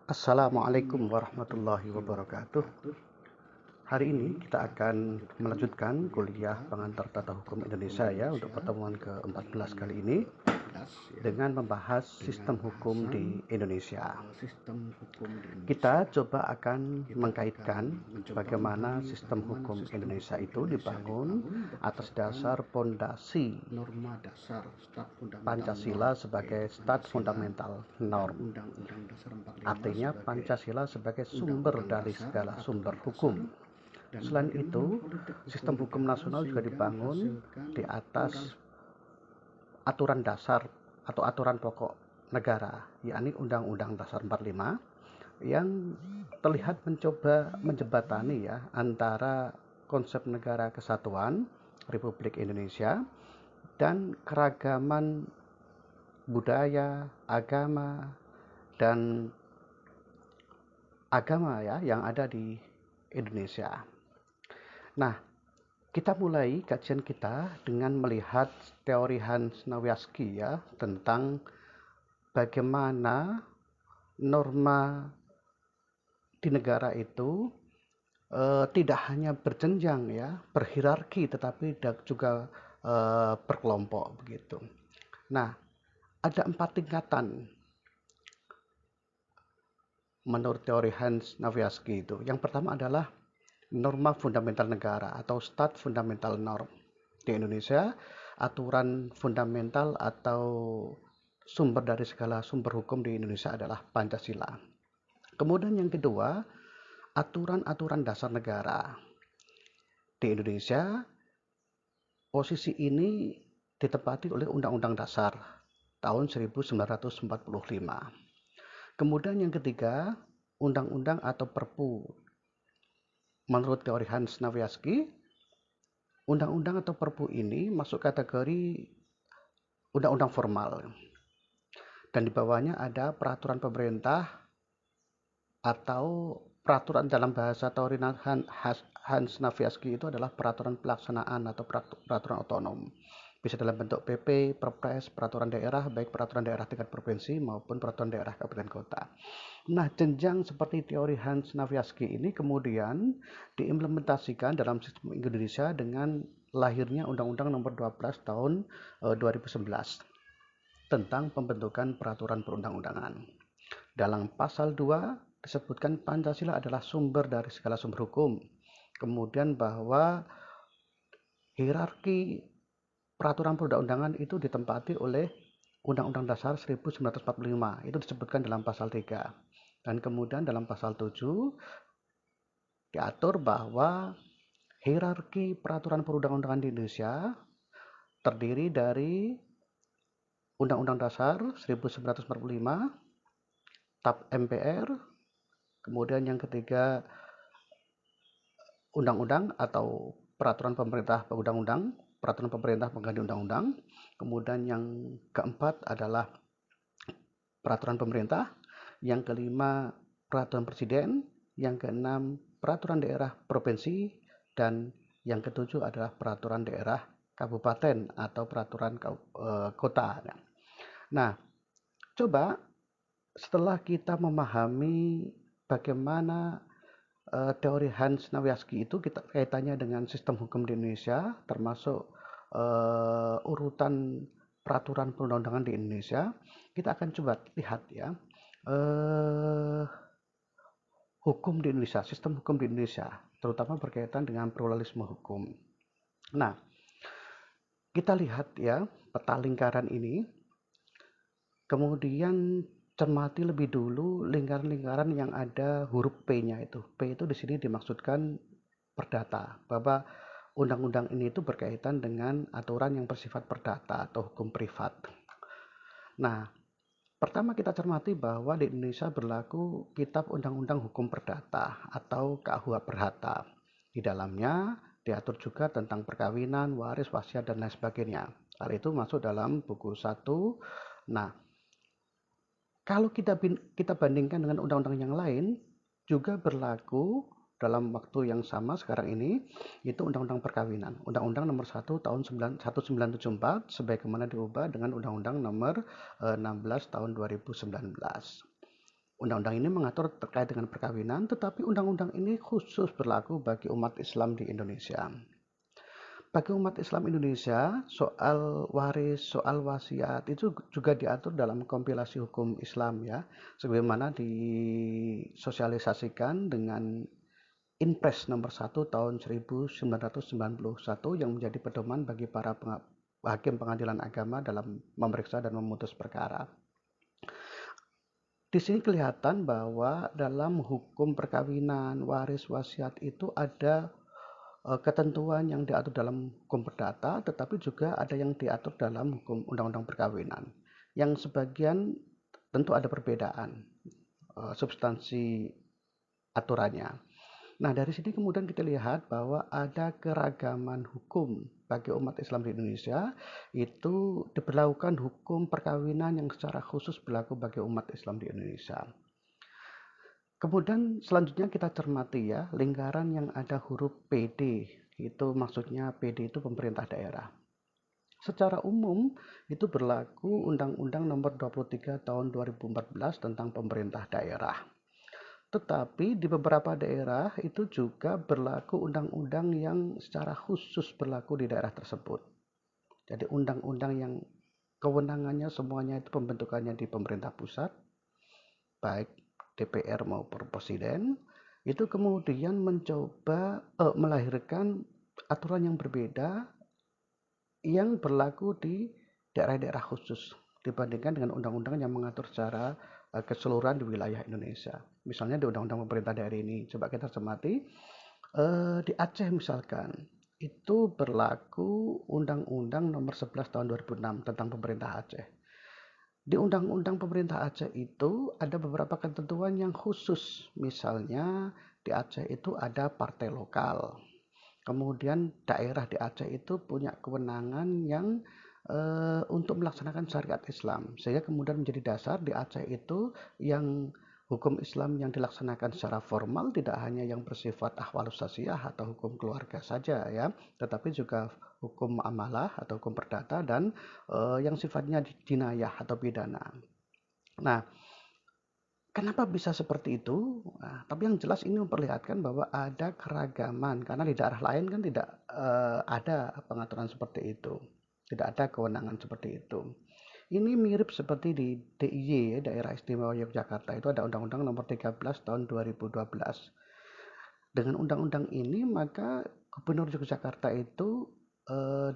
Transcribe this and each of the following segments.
Assalamualaikum warahmatullahi wabarakatuh. Hari ini kita akan melanjutkan kuliah pengantar tata hukum Indonesia ya untuk pertemuan ke-14 kali ini dengan membahas sistem hukum di Indonesia. Kita coba akan mengkaitkan bagaimana sistem hukum Indonesia itu dibangun atas dasar pondasi Pancasila sebagai stat fundamental norm. Artinya Pancasila sebagai sumber dari segala sumber hukum. Selain itu, sistem hukum nasional juga dibangun di atas aturan dasar atau aturan pokok negara, yakni Undang-Undang Dasar 45 yang terlihat mencoba menjembatani ya antara konsep negara kesatuan Republik Indonesia dan keragaman budaya, agama ya yang ada di Indonesia. Nah, kita mulai kajian kita dengan melihat teori Hans Nawiaski ya tentang bagaimana norma di negara itu tidak hanya berjenjang ya, berhierarki, tetapi juga berkelompok begitu. Nah, ada 4 tingkatan menurut teori Hans Nawiaski itu. Yang pertama adalah norma fundamental negara atau stat fundamental norm. Di Indonesia, aturan fundamental atau sumber dari segala sumber hukum di Indonesia adalah Pancasila. Kemudian yang kedua, aturan-aturan dasar negara. Di Indonesia, posisi ini ditempati oleh Undang-Undang Dasar tahun 1945. Kemudian yang ketiga, undang-undang atau Perpu. Menurut teori Hans Nawiaski, undang-undang atau Perpu ini masuk kategori undang-undang formal. Dan di bawahnya ada peraturan pemerintah atau peraturan dalam bahasa teori Hans Nawiaski itu adalah peraturan pelaksanaan atau peraturan otonom. Bisa dalam bentuk PP, Perpres, peraturan daerah, baik peraturan daerah tingkat provinsi maupun peraturan daerah kabupaten kota. Nah, jenjang seperti teori Hans Nawiaski ini kemudian diimplementasikan dalam sistem Indonesia dengan lahirnya Undang-Undang Nomor 12 tahun 2011 tentang pembentukan peraturan perundang-undangan. Dalam pasal 2 disebutkan Pancasila adalah sumber dari segala sumber hukum. Kemudian bahwa hierarki peraturan perundang-undangan itu ditempati oleh Undang-Undang Dasar 1945. Itu disebutkan dalam pasal 3. Dan kemudian dalam pasal 7 diatur bahwa hierarki peraturan perundang-undangan di Indonesia terdiri dari Undang-Undang Dasar 1945, TAP MPR, kemudian yang ketiga undang-undang atau peraturan pemerintah undang-undang, peraturan pemerintah pengganti undang-undang. Kemudian yang keempat adalah peraturan pemerintah, yang kelima peraturan presiden, yang keenam peraturan daerah provinsi, dan yang ketujuh adalah peraturan daerah kabupaten atau peraturan kota. Nah, coba setelah kita memahami bagaimana teori Hans Nawiaski itu kita kaitannya dengan sistem hukum di Indonesia, termasuk urutan peraturan perundang-undangan di Indonesia, kita akan coba lihat ya hukum di Indonesia, sistem hukum di Indonesia, terutama berkaitan dengan pluralisme hukum. Nah, kita lihat ya peta lingkaran ini, kemudian cermati lebih dulu lingkaran-lingkaran yang ada huruf P-nya itu. P itu di sini dimaksudkan perdata, bahwa undang-undang ini itu berkaitan dengan aturan yang bersifat perdata atau hukum privat. Nah, pertama kita cermati bahwa di Indonesia berlaku Kitab Undang-Undang Hukum Perdata atau KUH Perdata. Di dalamnya diatur juga tentang perkawinan, waris, wasiat, dan lain sebagainya. Hal itu masuk dalam buku 1. Nah, kalau kita bandingkan dengan undang-undang yang lain, juga berlaku dalam waktu yang sama sekarang ini, itu Undang-Undang Perkawinan. Undang-Undang Nomor 1 tahun 1974, sebagaimana diubah dengan Undang-Undang Nomor 16 tahun 2019. Undang-undang ini mengatur terkait dengan perkawinan, tetapi undang-undang ini khusus berlaku bagi umat Islam di Indonesia. Bagi umat Islam Indonesia, soal waris, soal wasiat itu juga diatur dalam kompilasi hukum Islam ya, sebagaimana disosialisasikan dengan Inpres nomor 1 tahun 1991 yang menjadi pedoman bagi para hakim pengadilan agama dalam memeriksa dan memutus perkara. Di sini kelihatan bahwa dalam hukum perkawinan, waris, wasiat itu ada ketentuan yang diatur dalam hukum perdata, tetapi juga ada yang diatur dalam hukum undang-undang perkawinan. Yang sebagian tentu ada perbedaan substansi aturannya. Nah, dari sini kemudian kita lihat bahwa ada keragaman hukum bagi umat Islam di Indonesia, itu diberlakukan hukum perkawinan yang secara khusus berlaku bagi umat Islam di Indonesia. Kemudian selanjutnya kita cermati ya, lingkaran yang ada huruf PD, itu maksudnya PD itu pemerintah daerah. Secara umum itu berlaku Undang-Undang Nomor 23 Tahun 2014 tentang pemerintah daerah. Tetapi di beberapa daerah itu juga berlaku undang-undang yang secara khusus berlaku di daerah tersebut. Jadi undang-undang yang kewenangannya semuanya itu pembentukannya di pemerintah pusat, baik DPR maupun presiden, itu kemudian mencoba melahirkan aturan yang berbeda yang berlaku di daerah-daerah khusus dibandingkan dengan undang-undang yang mengatur secara keseluruhan di wilayah Indonesia. Misalnya di undang-undang pemerintah daerah ini, coba kita cermati, di Aceh misalkan, itu berlaku Undang-Undang Nomor 11 Tahun 2006 tentang pemerintah Aceh. Di Undang-Undang Pemerintah Aceh itu ada beberapa ketentuan yang khusus. Misalnya di Aceh itu ada partai lokal. Kemudian daerah di Aceh itu punya kewenangan yang untuk melaksanakan syariat Islam. Sehingga kemudian menjadi dasar di Aceh itu yang hukum Islam yang dilaksanakan secara formal tidak hanya yang bersifat ahwalus sasiyah atau hukum keluarga saja ya, tetapi juga hukum muamalah atau hukum perdata dan yang sifatnya jinayah atau pidana. Nah, kenapa bisa seperti itu? Nah, tapi yang jelas ini memperlihatkan bahwa ada keragaman karena di daerah lain kan tidak ada pengaturan seperti itu, tidak ada kewenangan seperti itu. Ini mirip seperti di DIY, Daerah Istimewa Yogyakarta, itu ada Undang-Undang Nomor 13 Tahun 2012. Dengan undang-undang ini maka Gubernur Yogyakarta itu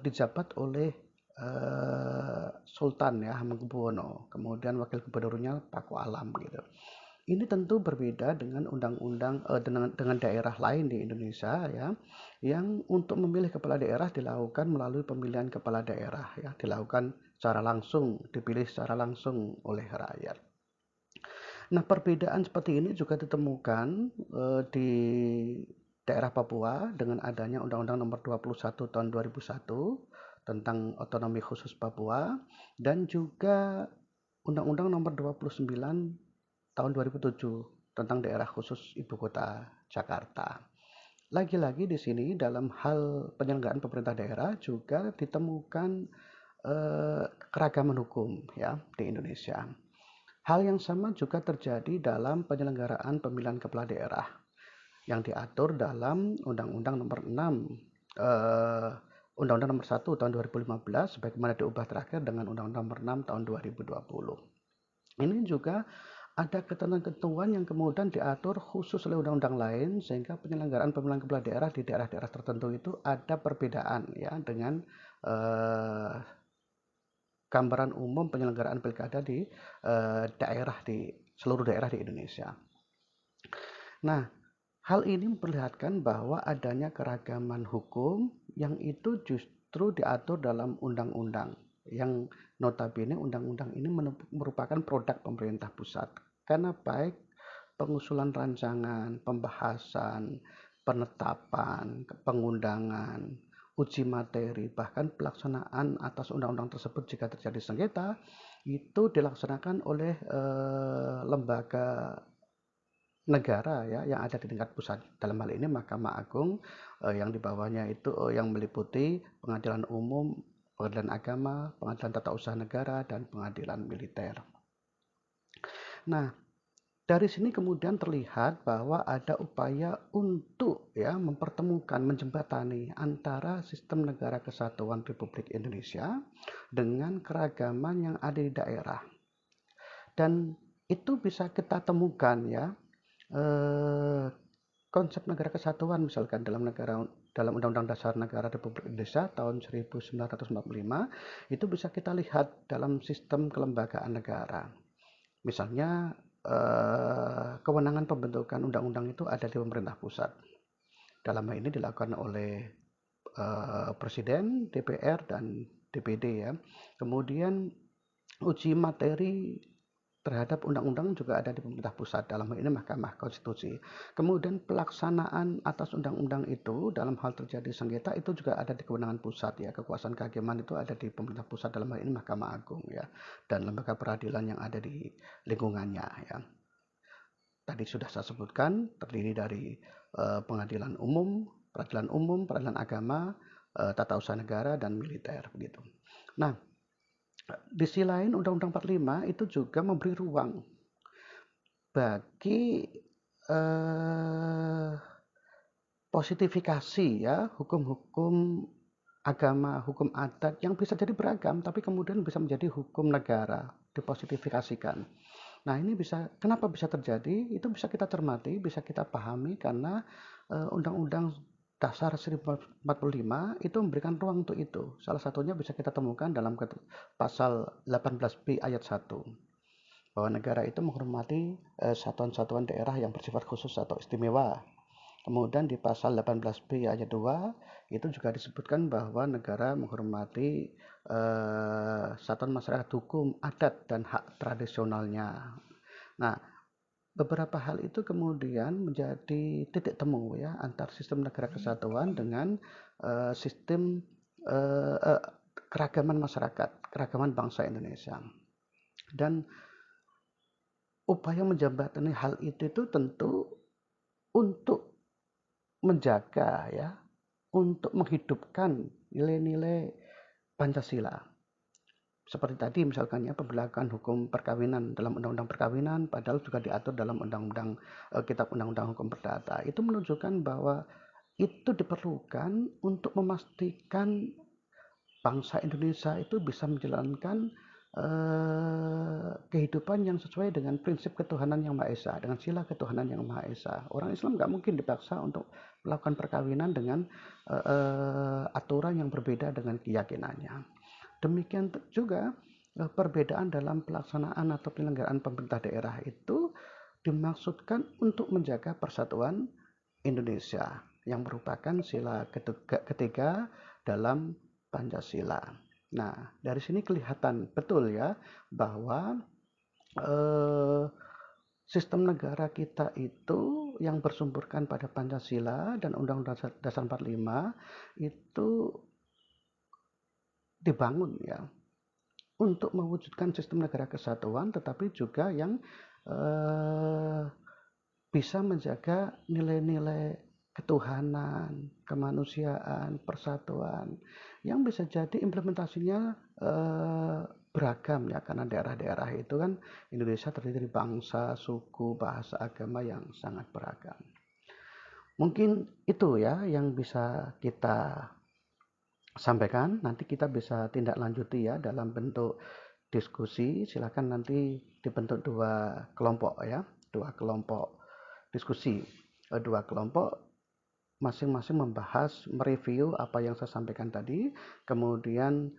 dijabat oleh Sultan ya Hamengkubuwono, kemudian wakil gubernurnya Paku Alam gitu. Ini tentu berbeda dengan undang-undang dengan daerah lain di Indonesia ya, yang untuk memilih kepala daerah dilakukan melalui pemilihan kepala daerah ya, dilakukan secara langsung, dipilih secara langsung oleh rakyat. Nah, perbedaan seperti ini juga ditemukan di daerah Papua dengan adanya Undang-Undang Nomor 21 Tahun 2001 tentang otonomi khusus Papua dan juga Undang-Undang Nomor 29 Tahun 2007 tentang daerah khusus Ibu Kota Jakarta. Lagi-lagi di sini dalam hal penyelenggaraan pemerintah daerah juga ditemukan keragaman hukum ya di Indonesia. Hal yang sama juga terjadi dalam penyelenggaraan pemilihan kepala daerah yang diatur dalam Undang-Undang Nomor 6 Undang-Undang Nomor 1 Tahun 2015 sebagaimana diubah terakhir dengan Undang-Undang Nomor 6 Tahun 2020. Ini juga ada ketentuan yang kemudian diatur khusus oleh undang-undang lain sehingga penyelenggaraan pemilihan kepala daerah di daerah-daerah tertentu itu ada perbedaan ya dengan gambaran umum penyelenggaraan pilkada di seluruh daerah di Indonesia. Nah, hal ini memperlihatkan bahwa adanya keragaman hukum yang itu justru diatur dalam undang-undang yang notabene undang-undang ini merupakan produk pemerintah pusat karena baik pengusulan rancangan, pembahasan, penetapan, pengundangan, uji materi, bahkan pelaksanaan atas undang-undang tersebut jika terjadi sengketa itu dilaksanakan oleh lembaga negara ya yang ada di tingkat pusat, dalam hal ini Mahkamah Agung yang di bawahnya itu yang meliputi Pengadilan Umum, Pengadilan Agama, Pengadilan Tata Usaha Negara dan Pengadilan Militer. Nah, Dari sini kemudian terlihat bahwa ada upaya untuk mempertemukan, menjembatani antara sistem negara kesatuan Republik Indonesia dengan keragaman yang ada di daerah. Dan itu bisa kita temukan konsep negara kesatuan misalkan dalam Undang-Undang Dasar Negara Republik Indonesia tahun 1945 itu bisa kita lihat dalam sistem kelembagaan negara. Misalnya kewenangan pembentukan undang-undang itu ada di pemerintah pusat. Dalam hal ini dilakukan oleh Presiden, DPR, dan DPD ya. Kemudian uji materi terhadap undang-undang juga ada di pemerintah pusat, dalam hal ini Mahkamah Konstitusi. Kemudian pelaksanaan atas undang-undang itu dalam hal terjadi sengketa itu juga ada di kewenangan pusat ya. Kekuasaan kehakiman itu ada di pemerintah pusat, dalam hal ini Mahkamah Agung ya, dan lembaga peradilan yang ada di lingkungannya ya. Tadi sudah saya sebutkan terdiri dari pengadilan umum, peradilan agama, tata usaha negara, dan militer begitu. Nah, di sisi lain Undang-Undang 45 itu juga memberi ruang bagi positifikasi ya, hukum-hukum agama, hukum adat yang bisa jadi beragam tapi kemudian bisa menjadi hukum negara, dipositifikasikan. Nah, ini kenapa bisa terjadi? Itu bisa kita cermati, bisa kita pahami karena Undang-Undang Dasar 1945 itu memberikan ruang untuk itu. Salah satunya bisa kita temukan dalam pasal 18B ayat 1. Bahwa negara itu menghormati satuan-satuan daerah yang bersifat khusus atau istimewa. Kemudian di pasal 18B ayat 2 itu juga disebutkan bahwa negara menghormati satuan masyarakat hukum, adat, dan hak tradisionalnya. Nah, beberapa hal itu kemudian menjadi titik temu ya antar sistem negara kesatuan dengan sistem keragaman masyarakat, keragaman bangsa Indonesia. Dan upaya menjembatani hal itu tentu untuk menjaga ya, untuk menghidupkan nilai-nilai Pancasila. Seperti tadi misalkan ya, pemberlakuan hukum perkawinan dalam undang-undang perkawinan padahal juga diatur dalam kitab undang-undang hukum perdata. Itu menunjukkan bahwa itu diperlukan untuk memastikan bangsa Indonesia itu bisa menjalankan kehidupan yang sesuai dengan prinsip ketuhanan yang Maha Esa, dengan sila ketuhanan yang Maha Esa. Orang Islam nggak mungkin dipaksa untuk melakukan perkawinan dengan aturan yang berbeda dengan keyakinannya. Demikian juga perbedaan dalam pelaksanaan atau penyelenggaraan pemerintah daerah itu dimaksudkan untuk menjaga persatuan Indonesia yang merupakan sila ketiga dalam Pancasila. Nah, dari sini kelihatan betul ya bahwa sistem negara kita itu yang bersumberkan pada Pancasila dan Undang-Undang Dasar 45 itu dibangun ya untuk mewujudkan sistem negara kesatuan, tetapi juga yang bisa menjaga nilai-nilai ketuhanan, kemanusiaan, persatuan yang bisa jadi implementasinya beragam ya, karena daerah-daerah itu kan Indonesia terdiri dari bangsa, suku, bahasa, agama yang sangat beragam. Mungkin itu ya yang bisa kita sampaikan. Nanti kita bisa tindak lanjuti ya dalam bentuk diskusi. Silakan nanti dibentuk dua kelompok ya, dua kelompok diskusi, dua kelompok masing-masing membahas, mereview apa yang saya sampaikan tadi, kemudian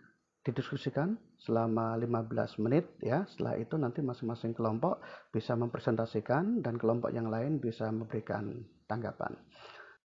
didiskusikan selama 15 menit ya. Setelah itu nanti masing-masing kelompok bisa mempresentasikan dan kelompok yang lain bisa memberikan tanggapan.